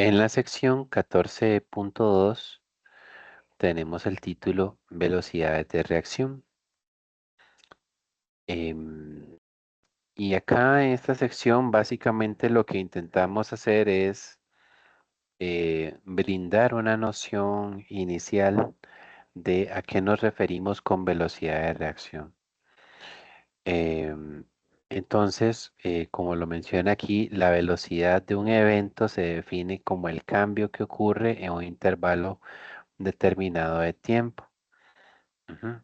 En la sección 14.2 tenemos el título Velocidades de reacción. Em, y acá en esta sección básicamente lo que intentamos hacer es brindar una noción inicial de a qué nos referimos con velocidad de reacción. Em, entonces, como lo menciona aquí, la velocidad de un evento se define como el cambio que ocurre en un intervalo determinado de tiempo. Ujú.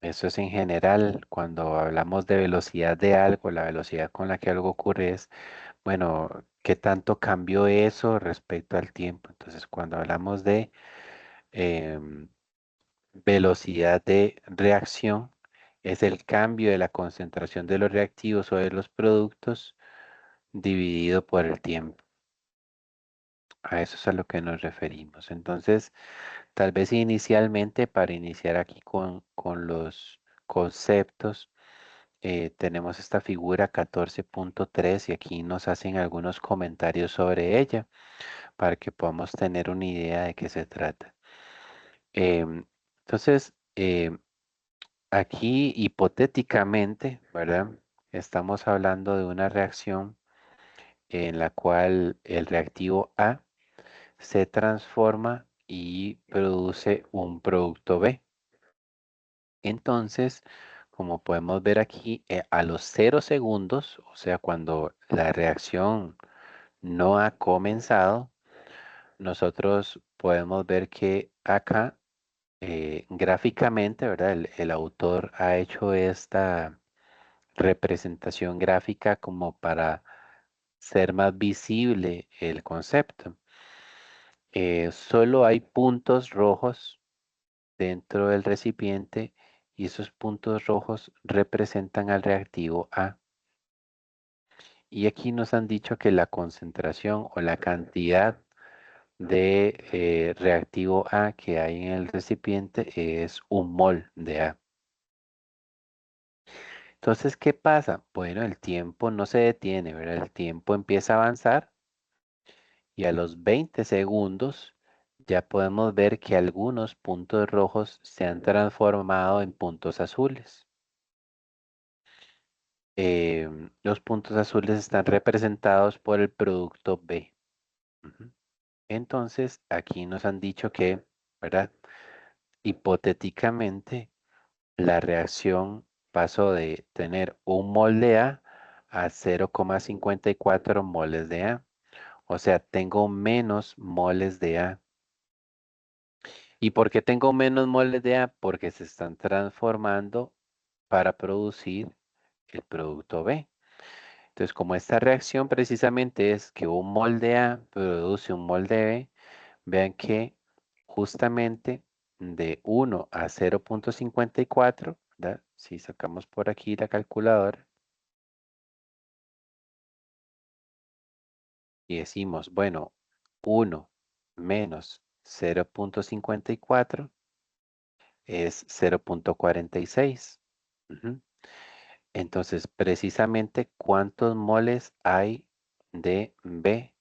Eso es en general, cuando hablamos de velocidad de algo, la velocidad con la que algo ocurre es, bueno, ¿qué tanto cambió eso respecto al tiempo? Entonces, cuando hablamos de em, velocidad de reacción, es el cambio de la concentración de los reactivos o de los productos dividido por el tiempo. A eso es a lo que nos referimos. Entonces, tal vez inicialmente, para iniciar aquí con los conceptos, tenemos esta figura 14.3 y aquí nos hacen algunos comentarios sobre ella para que podamos tener una idea de qué se trata. Entonces, aquí hipotéticamente, ¿verdad? Estamos hablando de una reacción en la cual el reactivo A se transforma y produce un producto B. Entonces, como podemos ver aquí, a los 0 segundos, o sea, cuando la reacción no ha comenzado, nosotros podemos ver que acá gráficamente, ¿verdad? El autor ha hecho esta representación gráfica como para ser más visible el concepto. Solo hay puntos rojos dentro del recipiente y esos puntos rojos representan al reactivo A. Y aquí nos han dicho que la concentración o la cantidad de reactivo A que hay en el recipiente es 1 mol de A. Entonces, ¿qué pasa? Bueno, el tiempo no se detiene, ¿verdad? El tiempo empieza a avanzar y a los 20 segundos ya podemos ver que algunos puntos rojos se han transformado en puntos azules. Los puntos azules están representados por el producto B. Ujú. Entonces, aquí nos han dicho que, ¿verdad? Hipotéticamente, la reacción pasó de tener 1 mol de a 0,54 moles de A. O sea, tengo menos moles de A. ¿Y por qué tengo menos moles de A? Porque se están transformando para producir el producto B. Entonces, como esta reacción precisamente es que 1 mol de A produce 1 mol de B, vean que justamente de 1 a 0,54, ¿verdad? Si sacamos por aquí la calculadora y decimos, bueno, 1 menos 0,54 es 0,46. Ujú. Entonces, precisamente, ¿cuántos moles hay de B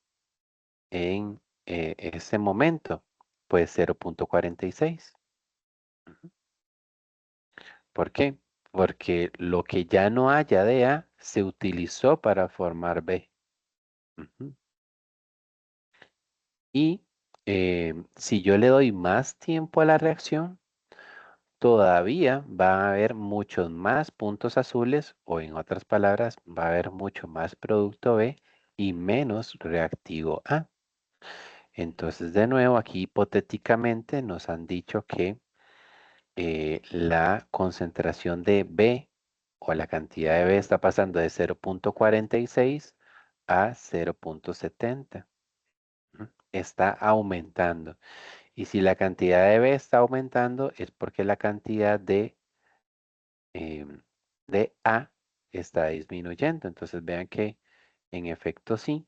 en ese momento? Pues 0,46. Ujú. ¿Por qué? Porque lo que ya no haya de A se utilizó para formar B. Ujú. Y si yo le doy más tiempo a la reacción, todavía va a haber muchos más puntos azules o en otras palabras, va a haber mucho más producto B y menos reactivo A. Entonces, de nuevo, aquí hipotéticamente nos han dicho que la concentración de B o la cantidad de B está pasando de 0,46 a 0,70. Ujú. Está aumentando. Y si la cantidad de B está aumentando es porque la cantidad em, de A está disminuyendo. Entonces vean que en efecto sí.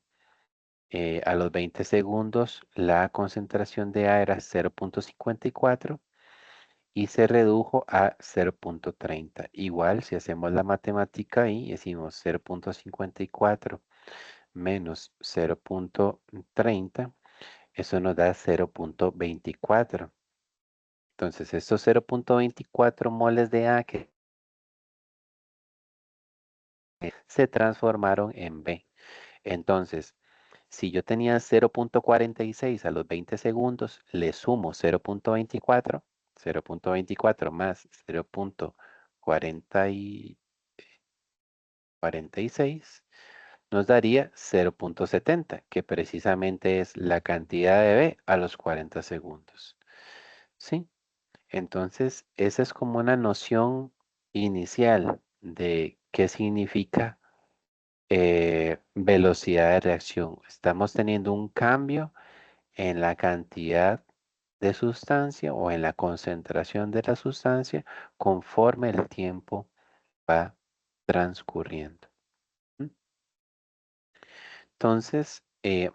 A los 20 segundos la concentración de A era 0,54 y se redujo a 0,30. Igual si hacemos la matemática ahí, decimos 0,54 menos 0,30 Eso nos da 0.24. Entonces, estos 0.24 moles de A que se transformaron en B. Entonces, si yo tenía 0.46 a los 20 segundos, le sumo 0.24, 0.24 más 0.46 nos daría 0.70, que precisamente es la cantidad de B a los 40 segundos. ¿Sí? Entonces, esa es como una noción inicial de qué significa velocidad de reacción. Estamos teniendo un cambio en la cantidad de sustancia o en la concentración de la sustancia conforme el tiempo va transcurriendo. ¿Mm? Entonces,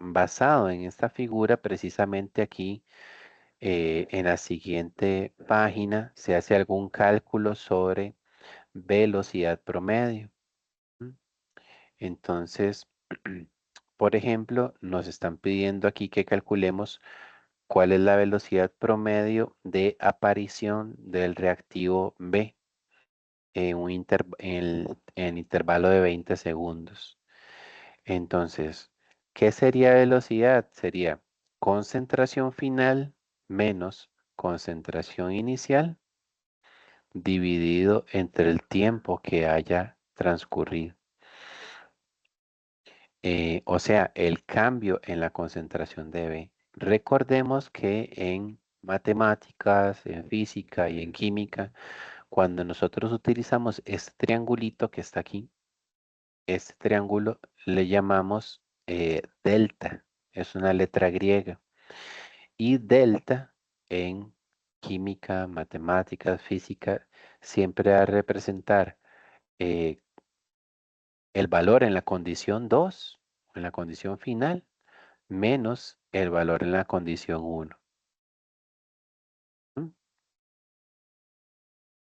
basado en esta figura, precisamente aquí en la siguiente página se hace algún cálculo sobre velocidad promedio. ¿Mm? Entonces, por ejemplo, nos están pidiendo aquí que calculemos cuál es la velocidad promedio de aparición del reactivo B en intervalo de 20 segundos. Entonces, ¿qué sería velocidad? Sería concentración final menos concentración inicial dividido entre el tiempo que haya transcurrido. O sea, el cambio en la concentración de B. Recordemos que en matemáticas, en física y en química, cuando nosotros utilizamos este triangulito que está aquí, este triángulo le llamamos delta, es una letra griega. Y delta en química, matemáticas, física, siempre va a representar eh, el valor en la condición 2, en la condición final, menos el valor en la condición 1. ¿Mm?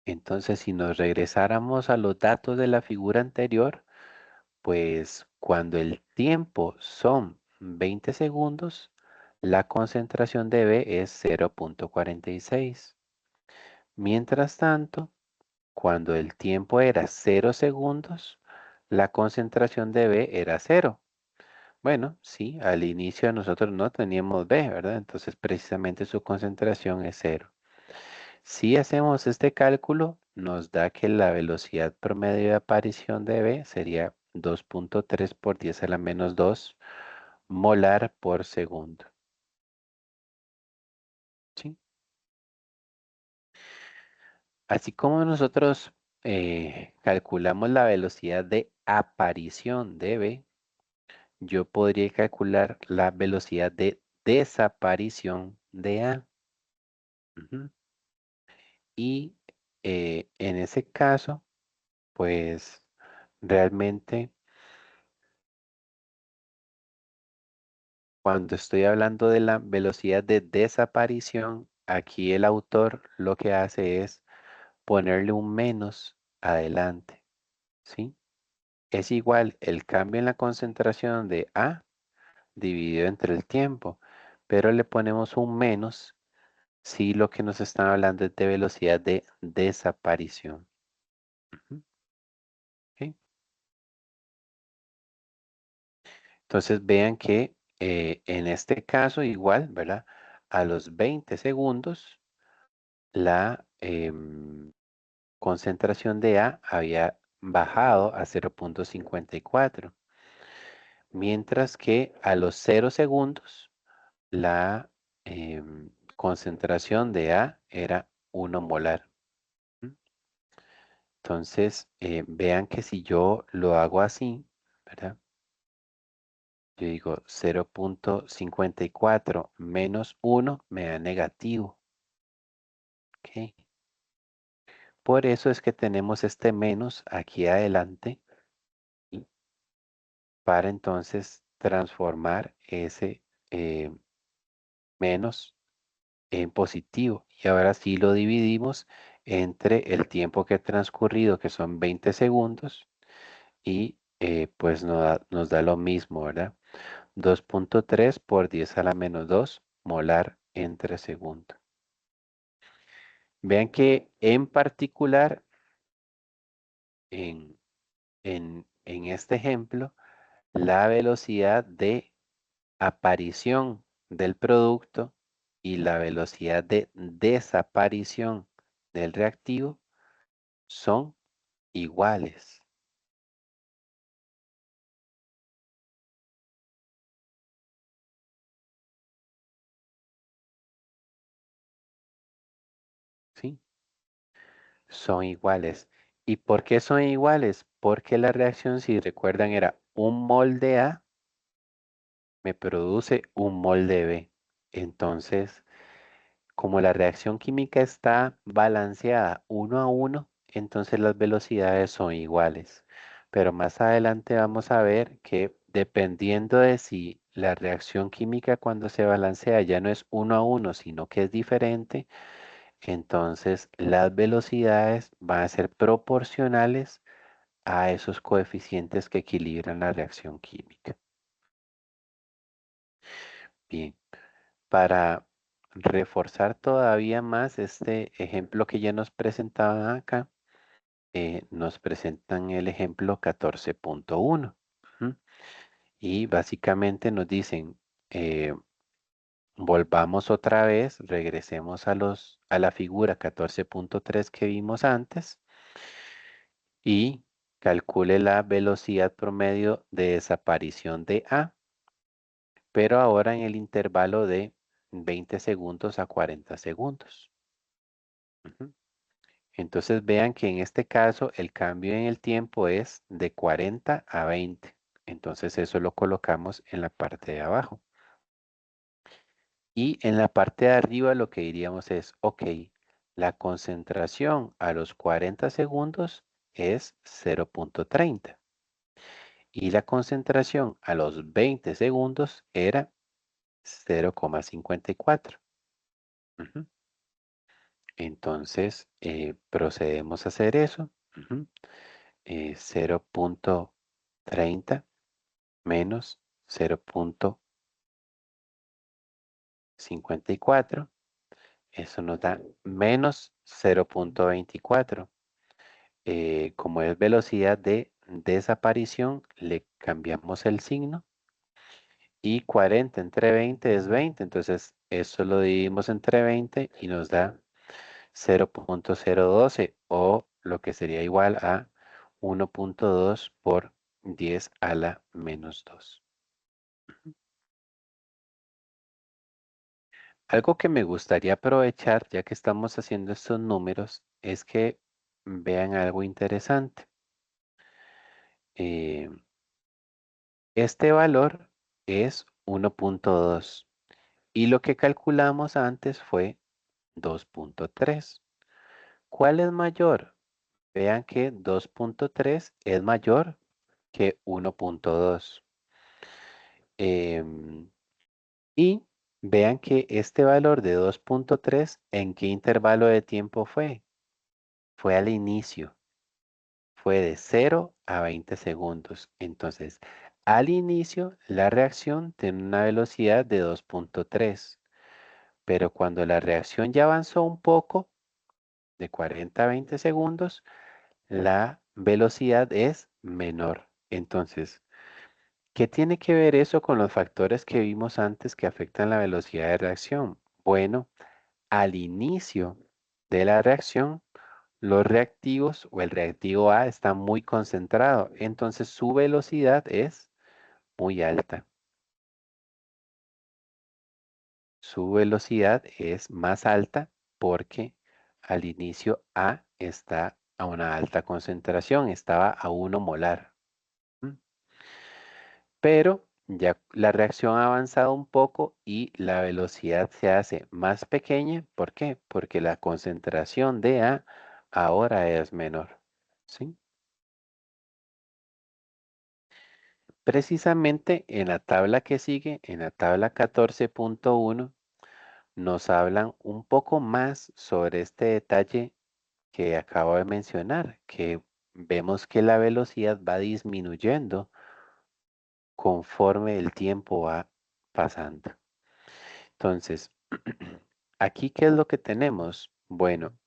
Entonces, si nos regresáramos a los datos de la figura anterior, pues cuando el tiempo son 20 segundos, la concentración de B es 0.46. Mientras tanto, cuando el tiempo era 0 segundos, la concentración de B era 0. Bueno, sí, al inicio nosotros no teníamos B, ¿verdad? Entonces precisamente su concentración es 0. Si hacemos este cálculo, nos da que la velocidad promedio de aparición de B sería 2.3 por 10 a la menos 2 molar por segundo. ¿Sí? Así como nosotros calculamos la velocidad de aparición de B, yo podría calcular la velocidad de desaparición de A. Ujú. Y en ese caso, pues realmente cuando estoy hablando de la velocidad de desaparición, aquí el autor lo que hace es ponerle un menos adelante, ¿sí? Es igual el cambio en la concentración de A dividido entre el tiempo, pero le ponemos un menos si lo que nos están hablando es de velocidad de desaparición. Ujú, ¿ok? Entonces vean que en este caso igual, ¿verdad? A los 20 segundos la concentración de A había bajado a 0.54, mientras que a los 0 segundos la concentración de A era 1 molar. ¿Mm? Entonces, vean que si yo lo hago así, ¿verdad? Yo digo 0.54 menos 1 me da negativo. ¿Ok? Por eso es que tenemos este menos aquí adelante y para entonces transformar ese eh, menos en positivo. Y ahora sí lo dividimos entre el tiempo que ha transcurrido, que son 20 segundos, y pues nos da lo mismo, ¿verdad? 2.3 por 10 a la menos 2 molar entre segundo. Vean que en particular, en, en este ejemplo, la velocidad de aparición del producto y la velocidad de desaparición del reactivo son iguales. ¿Sí? Son iguales. ¿Y por qué son iguales? Porque la reacción, si recuerdan, era un mol de A me produce un mol de B. Entonces, como la reacción química está balanceada 1 a 1, entonces las velocidades son iguales. Pero más adelante vamos a ver que dependiendo de si la reacción química cuando se balancea ya no es 1 a 1, sino que es diferente, entonces las velocidades van a ser proporcionales a esos coeficientes que equilibran la reacción química. Bien, para reforzar todavía más este ejemplo que ya nos presentaban acá, nos presentan el ejemplo 14.1. Ujú. Y básicamente nos dicen, volvamos otra vez, regresemos a la figura 14.3 que vimos antes y calcule la velocidad promedio de desaparición de A, pero ahora en el intervalo de 20 segundos a 40 segundos. Ujú. Entonces vean que en este caso el cambio en el tiempo es de 40 a 20. Entonces eso lo colocamos en la parte de abajo. Y en la parte de arriba lo que diríamos es, ok, la concentración a los 40 segundos es 0.30 y la concentración a los 20 segundos era 0.54. Ujú. Entonces procedemos a hacer eso. Ujú. 0.30 menos 0.54. Eso nos da menos 0.24. Como es velocidad de desaparición, le cambiamos el signo. Y 40 entre 20 es 20. Entonces, eso lo dividimos entre 20 y nos da 0.012 o lo que sería igual a 1.2 por 10 a la menos 2. Algo que me gustaría aprovechar, ya que estamos haciendo estos números, es que vean algo interesante. Eh, este valor es 1.2 y lo que calculamos antes fue 2.3. ¿Cuál es mayor? Vean que 2.3 es mayor que 1.2. Em, y vean que este valor de 2.3, ¿en qué intervalo de tiempo fue? Fue al inicio. Fue de 0 a 20 segundos. Entonces, al inicio, la reacción tiene una velocidad de 2.3, pero cuando la reacción ya avanzó un poco, de 40 a 20 segundos, la velocidad es menor. Entonces, ¿qué tiene que ver eso con los factores que vimos antes que afectan la velocidad de reacción? Bueno, al inicio de la reacción, los reactivos o el reactivo A está muy concentrado, entonces su velocidad es muy alta. Su velocidad es más alta porque al inicio A está a una alta concentración, estaba a 1 molar. ¿M? Pero ya la reacción ha avanzado un poco y la velocidad se hace más pequeña. ¿Por qué? Porque la concentración de A ahora es menor. ¿Sí? Precisamente en la tabla que sigue, en la tabla 14.1, nos hablan un poco más sobre este detalle que acabo de mencionar, que vemos que la velocidad va disminuyendo conforme el tiempo va pasando. Entonces, aquí, ¿qué es lo que tenemos? Bueno,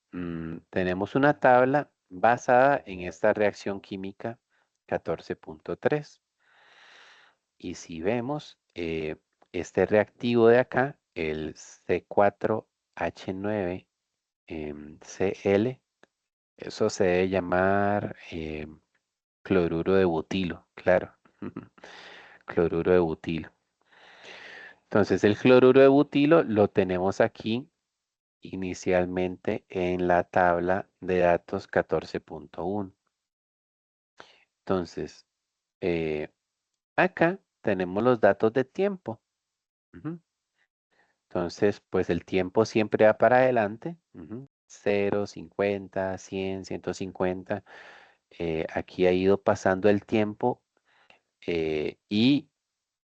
tenemos una tabla basada en esta reacción química 14.3. Y si vemos este reactivo de acá, el C4H9 Cl, eso se debe llamar cloruro de butilo, claro. Cloruro de butilo. Entonces el cloruro de butilo lo tenemos aquí inicialmente en la tabla de datos 14.1. Entonces, eh, acá tenemos los datos de tiempo. Ujú. Entonces, pues el tiempo siempre va para adelante. 0, 50, 100, 150. Aquí ha ido pasando el tiempo y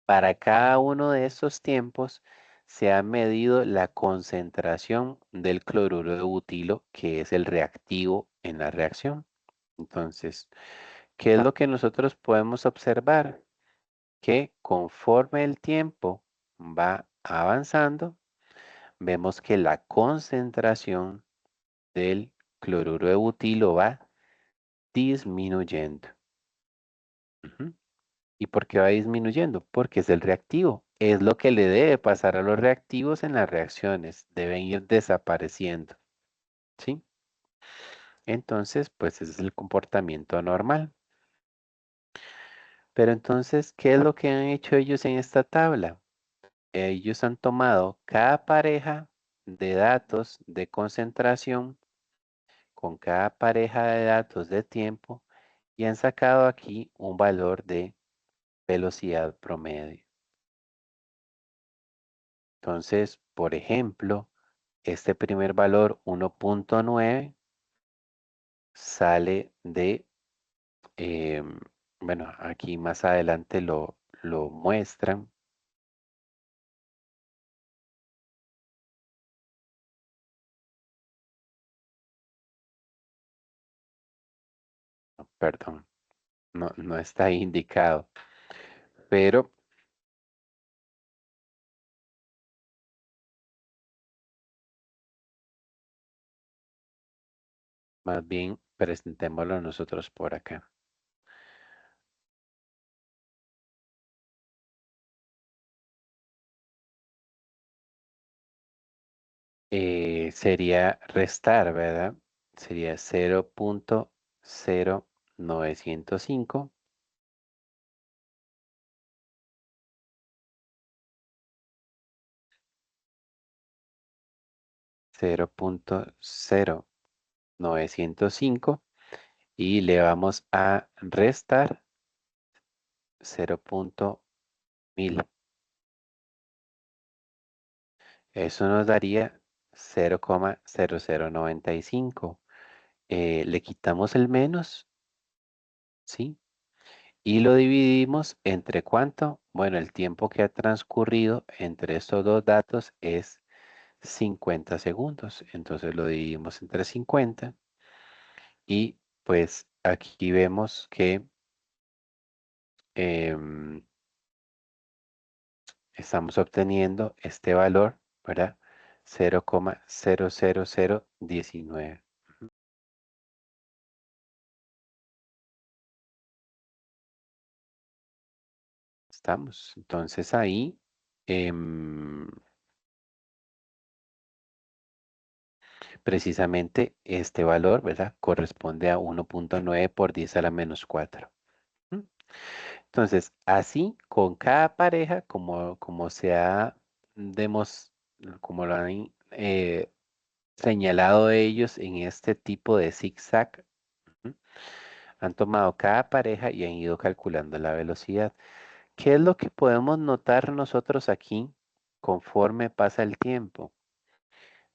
para cada uno de estos tiempos se ha medido la concentración del cloruro de butilo, que es el reactivo en la reacción. Entonces, ¿qué es lo que nosotros podemos observar? Que conforme el tiempo va avanzando, vemos que la concentración del cloruro de butilo va disminuyendo. Ujú. ¿Y por qué va disminuyendo? Porque es el reactivo. Es lo que le debe pasar a los reactivos en las reacciones. Deben ir desapareciendo. ¿Sí? Entonces, pues ese es el comportamiento normal. Pero entonces, ¿qué es lo que han hecho ellos en esta tabla? Ellos han tomado cada pareja de datos de concentración con cada pareja de datos de tiempo y han sacado aquí un valor de velocidad promedio. Entonces, por ejemplo, este primer valor 1.9 sale de, em, bueno, aquí más adelante lo muestran, perdón, no está indicado, pero más bien presentémoslo nosotros por acá. Sería restar, ¿verdad? Sería 0.0905, 0.0905 y le vamos a restar 0.1000. Eso nos daría 0,0095. Le quitamos el menos, ¿sí? Y lo dividimos entre cuánto. Bueno, el tiempo que ha transcurrido entre estos dos datos es 50 segundos. Entonces lo dividimos entre 50 y pues aquí vemos que em, estamos obteniendo este valor, ¿verdad? 0,00019. Estamos. Entonces ahí em, precisamente este valor, ¿verdad? Corresponde a 1.9 por 10 a la menos 4. ¿Mm? Entonces, así con cada pareja, como se ha demos, como lo han señalado ellos en este tipo de zigzag, ¿m? Han tomado cada pareja y han ido calculando la velocidad. ¿Qué es lo que podemos notar nosotros aquí conforme pasa el tiempo?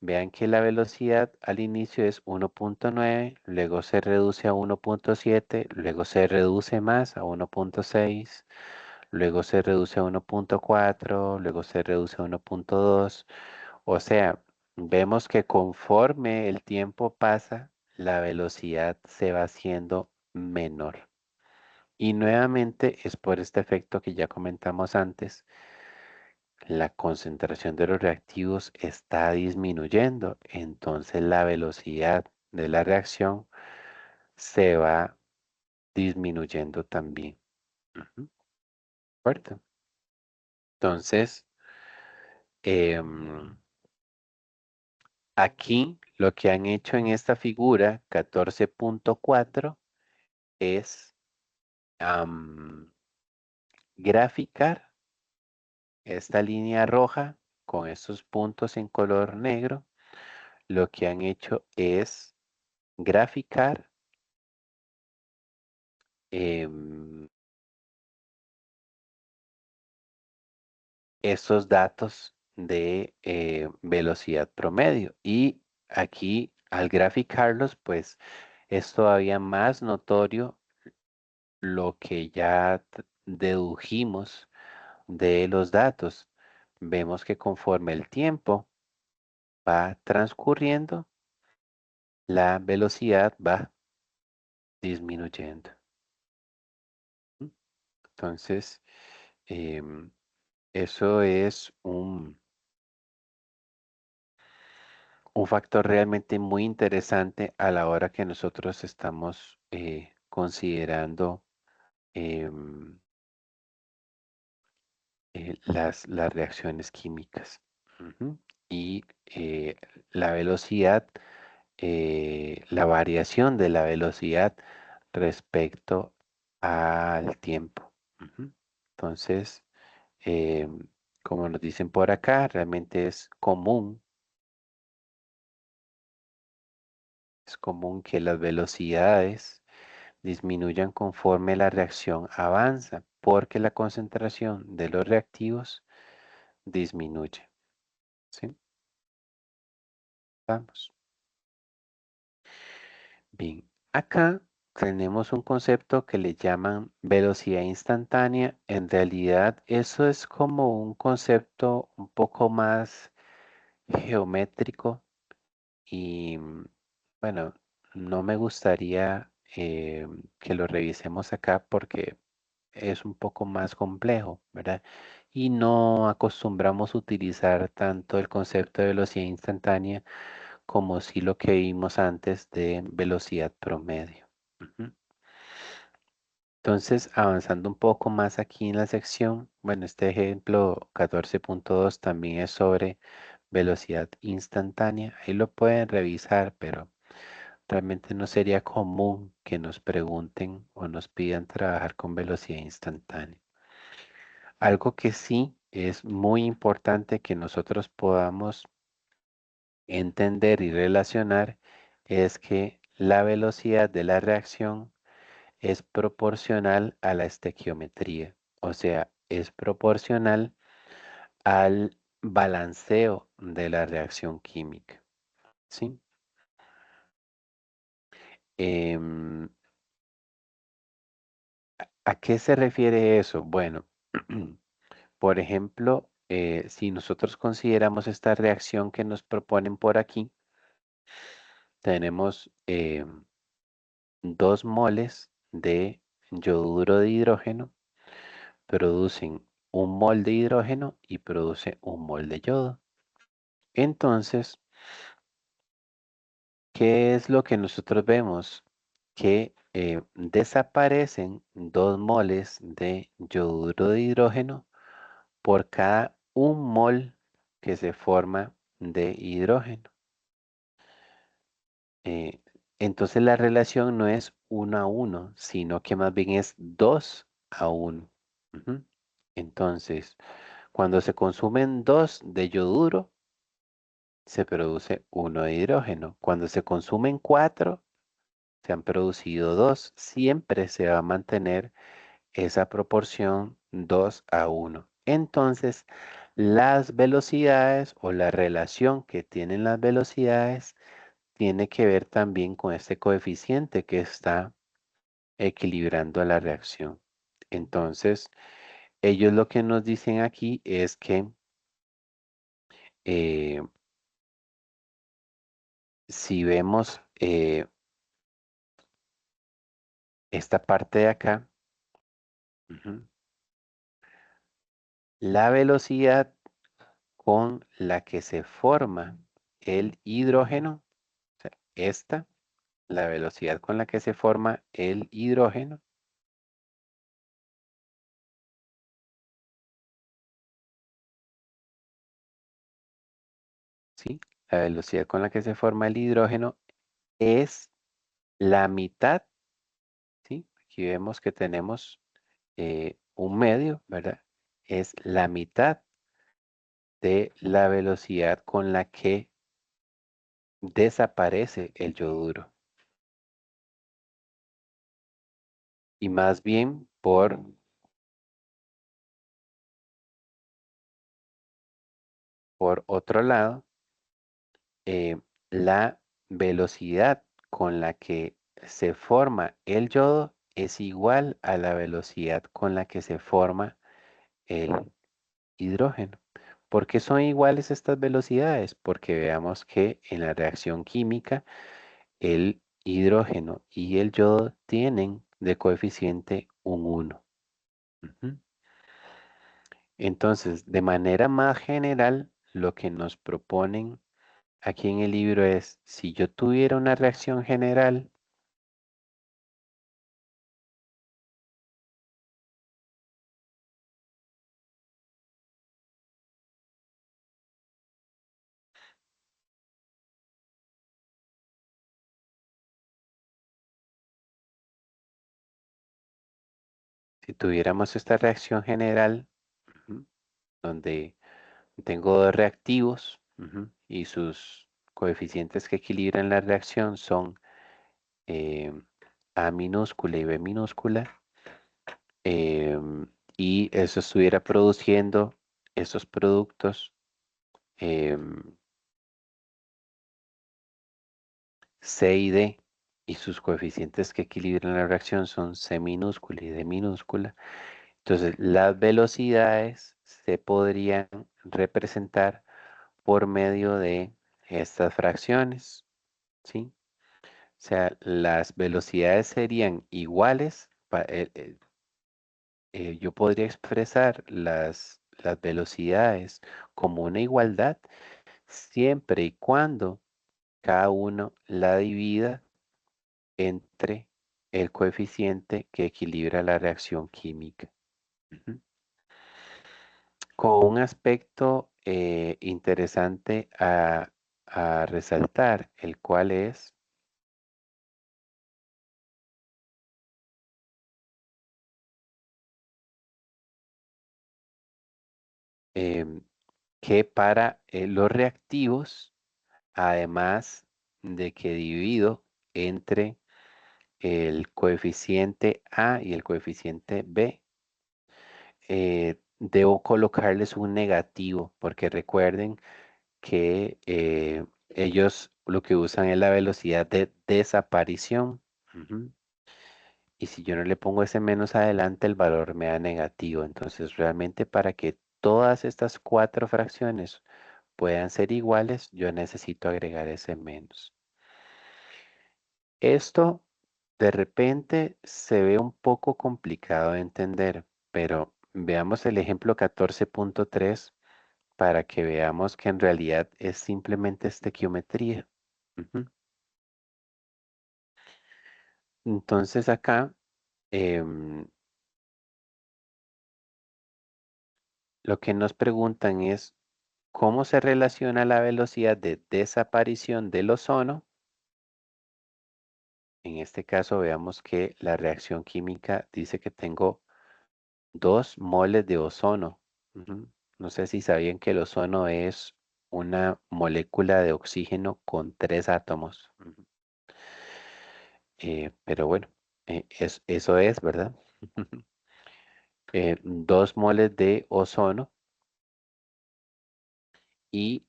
Vean que la velocidad al inicio es 1.9, luego se reduce a 1.7, luego se reduce más a 1.6, luego se reduce a 1.4, luego se reduce a 1.2. O sea, vemos que conforme el tiempo pasa, la velocidad se va haciendo menor. Y nuevamente es por este efecto que ya comentamos antes, la concentración de los reactivos está disminuyendo, entonces la velocidad de la reacción se va disminuyendo también. Ujú, ¿cierto? Entonces, em, aquí lo que han hecho en esta figura 14.4 es graficar esta línea roja con estos puntos en color negro. Lo que han hecho es graficar em, estos datos de velocidad promedio. Y aquí al graficarlos, pues es todavía más notorio lo que ya dedujimos de los datos. Vemos que conforme el tiempo va transcurriendo, la velocidad va disminuyendo. Entonces, em, eso es un factor realmente muy interesante a la hora que nosotros estamos considerando em, las reacciones químicas. Ujú. Y la velocidad, la variación de la velocidad respecto al tiempo. Ujú. Entonces, como nos dicen por acá, realmente es común que las velocidades disminuyan conforme la reacción avanza, porque la concentración de los reactivos disminuye. ¿Sí? Vamos. Bien, acá tenemos un concepto que le llaman velocidad instantánea. En realidad, eso es como un concepto un poco más geométrico y bueno, no me gustaría que lo revisemos acá porque es un poco más complejo, ¿verdad? Y no acostumbramos utilizar tanto el concepto de velocidad instantánea como si lo que vimos antes de velocidad promedio. Ujú. Entonces, avanzando un poco más aquí en la sección, bueno, este ejemplo 14.2 también es sobre velocidad instantánea. Ahí lo pueden revisar, pero realmente no sería común que nos pregunten o nos pidan trabajar con velocidad instantánea. Algo que sí es muy importante que nosotros podamos entender y relacionar es que la velocidad de la reacción es proporcional a la estequiometría, o sea, es proporcional al balanceo de la reacción química, ¿sí? Em, ¿A qué se refiere eso? Bueno, por ejemplo, si nosotros consideramos esta reacción que nos proponen por aquí, tenemos 2 moles de yoduro de hidrógeno, producen 1 mol de hidrógeno y produce 1 mol de yodo. Entonces, ¿qué es lo que nosotros vemos? Que desaparecen 2 moles de yoduro de hidrógeno por cada 1 mol que se forma de hidrógeno. Eh, entonces la relación no es 1 a 1, sino que más bien es 2 a 1. Ujú. Entonces, cuando se consumen 2 de yoduro, se produce 1 de hidrógeno. Cuando se consumen 4, se han producido 2. Siempre se va a mantener esa proporción 2 a 1. Entonces, las velocidades o la relación que tienen las velocidades tiene que ver también con este coeficiente que está equilibrando la reacción. Entonces, ellos lo que nos dicen aquí es que eh, si vemos esta parte de acá, Ujú. La velocidad con la que se forma el hidrógeno, o sea, esta, la velocidad con la que se forma el hidrógeno, ¿sí? La velocidad con la que se forma el hidrógeno es la mitad, ¿sí? Aquí vemos que tenemos un medio, ¿verdad? Es la mitad de la velocidad con la que desaparece el yoduro. Y más bien por otro lado, eh, la velocidad con la que se forma el yodo es igual a la velocidad con la que se forma el hidrógeno. ¿Por qué son iguales estas velocidades? Porque veamos que en la reacción química el hidrógeno y el yodo tienen de coeficiente un 1. Ujú. Entonces, de manera más general, lo que nos proponen aquí en el libro es, si yo tuviera una reacción general, si tuviéramos esta reacción general, ujú, donde tengo dos reactivos, ujú, y sus coeficientes que equilibran la reacción son eh, A minúscula y B minúscula, em, y eso estuviera produciendo esos productos em, C y D, y sus coeficientes que equilibran la reacción son C minúscula y D minúscula. Entonces, las velocidades se podrían representar por medio de estas fracciones, ¿sí? O sea, las velocidades serían iguales. Yo podría expresar las velocidades como una igualdad siempre y cuando cada uno la divida entre el coeficiente que equilibra la reacción química. Ujú. Con un aspecto interesante a resaltar, el cual es em, que para los reactivos, además de que divido entre el coeficiente A y el coeficiente B, debo colocarles un negativo, porque recuerden que ellos lo que usan es la velocidad de desaparición. Ujú. Y si yo no le pongo ese menos adelante, el valor me da negativo. Entonces, realmente para que todas estas cuatro fracciones puedan ser iguales, yo necesito agregar ese menos. Esto de repente se ve un poco complicado de entender, pero veamos el ejemplo 14.3 para que veamos que en realidad es simplemente estequiometría. Ujú. Entonces acá em, lo que nos preguntan es cómo se relaciona la velocidad de desaparición del ozono. En este caso veamos que la reacción química dice que tengo 2 moles de ozono. Ujú. No sé si sabían que el ozono es una molécula de oxígeno con 3 átomos. Ujú. Pero bueno, eso es, ¿verdad? 2 moles de ozono y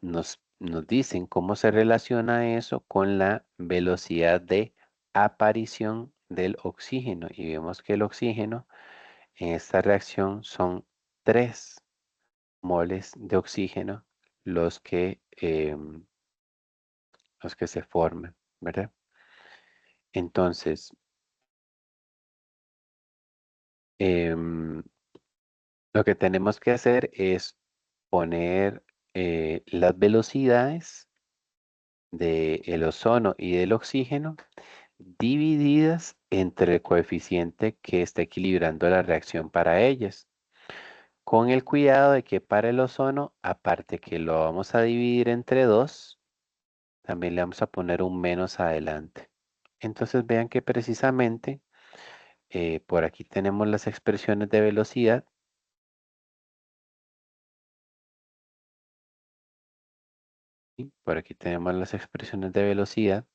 nos dicen cómo se relaciona eso con la velocidad de aparición del oxígeno. Y vemos que el oxígeno en esta reacción son 3 moles de oxígeno los que se forman, ¿verdad? Entonces, Em, lo que tenemos que hacer es poner las velocidades del ozono y del oxígeno divididas entre el coeficiente que está equilibrando la reacción para ellas, con el cuidado de que para el ozono, aparte que lo vamos a dividir entre 2, también le vamos a poner un menos adelante. Entonces vean que precisamente por aquí tenemos las expresiones de velocidad. ¿Sí? Por aquí tenemos las expresiones de velocidad.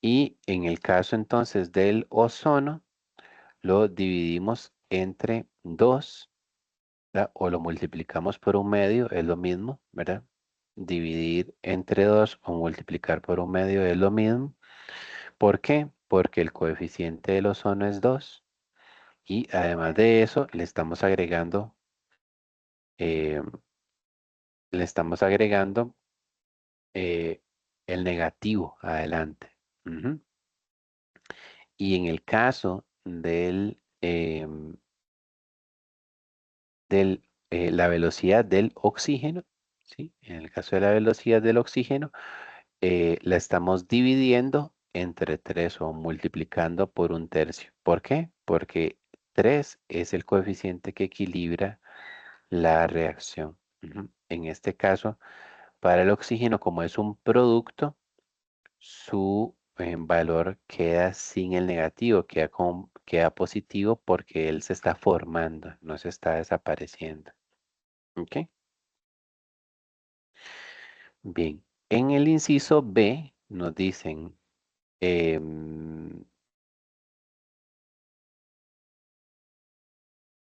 Y en el caso entonces del ozono, lo dividimos entre 2, ¿verdad? O lo multiplicamos por un medio, es lo mismo, ¿verdad? Dividir entre 2 o multiplicar por un medio es lo mismo. ¿Por qué? Porque el coeficiente del ozono es 2 y además de eso eh, le estamos agregando eh, el negativo adelante. Ujú. Y en el caso la velocidad del oxígeno, ¿sí? En el caso de la velocidad del oxígeno, la estamos dividiendo entre 3 o multiplicando por un tercio. ¿Por qué? Porque 3 es el coeficiente que equilibra la reacción. Ujú. En este caso, para el oxígeno, como es un producto, su valor queda sin el negativo, queda positivo porque él se está formando, no se está desapareciendo. ¿Ok? Bien. En el inciso B nos dicen, em,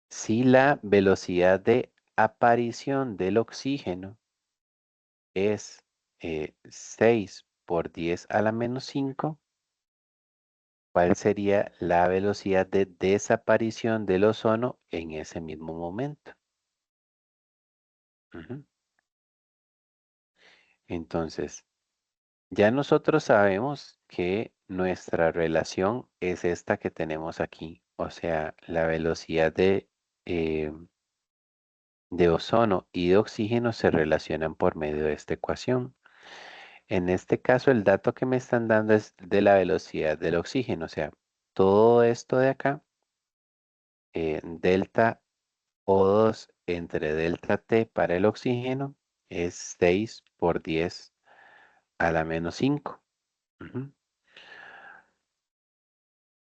si la velocidad de aparición del oxígeno es 6 por 10 a la menos 5, ¿cuál sería la velocidad de desaparición del ozono en ese mismo momento? Ujú. Entonces, ya nosotros sabemos que nuestra relación es esta que tenemos aquí, o sea, la velocidad eh, de ozono y de oxígeno se relacionan por medio de esta ecuación. En este caso, el dato que me están dando es de la velocidad del oxígeno, o sea, todo esto de acá, delta O2 entre delta T para el oxígeno es 6 por 10 a la menos 5. Ujú.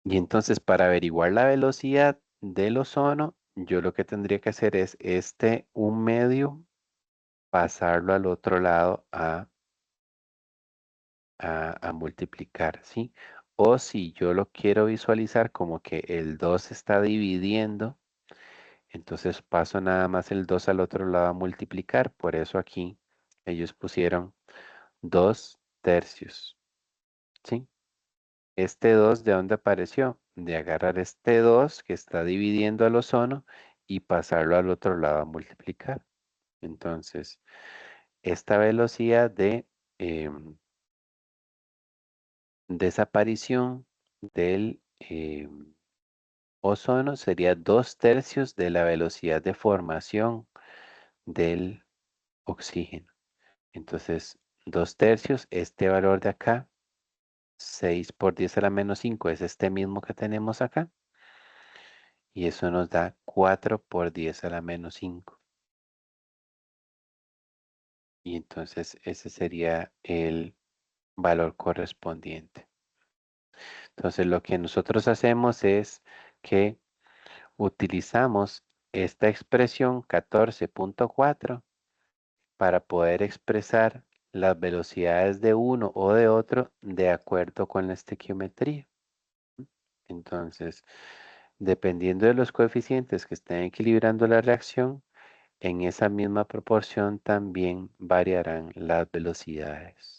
Y entonces para averiguar la velocidad del ozono, yo lo que tendría que hacer es este un medio, pasarlo al otro lado a multiplicar, ¿sí? O si yo lo quiero visualizar como que el 2 se está dividiendo, entonces paso nada más el 2 al otro lado a multiplicar. Por eso aquí ellos pusieron 2 tercios, ¿sí? Este 2 ¿de dónde apareció? De agarrar este 2 que está dividiendo al ozono y pasarlo al otro lado a multiplicar. Entonces, esta velocidad de desaparición del ozono sería 2 tercios de la velocidad de formación del oxígeno. Entonces, 2 tercios, este valor de acá, 6 por 10 a la menos 5 es este mismo que tenemos acá. Y eso nos da 4 por 10 a la menos 5. Y entonces ese sería el valor correspondiente. Entonces lo que nosotros hacemos es que utilizamos esta expresión 14.4 para poder expresar las velocidades de uno o de otro de acuerdo con la estequiometría. Entonces, dependiendo de los coeficientes que estén equilibrando la reacción, en esa misma proporción también variarán las velocidades.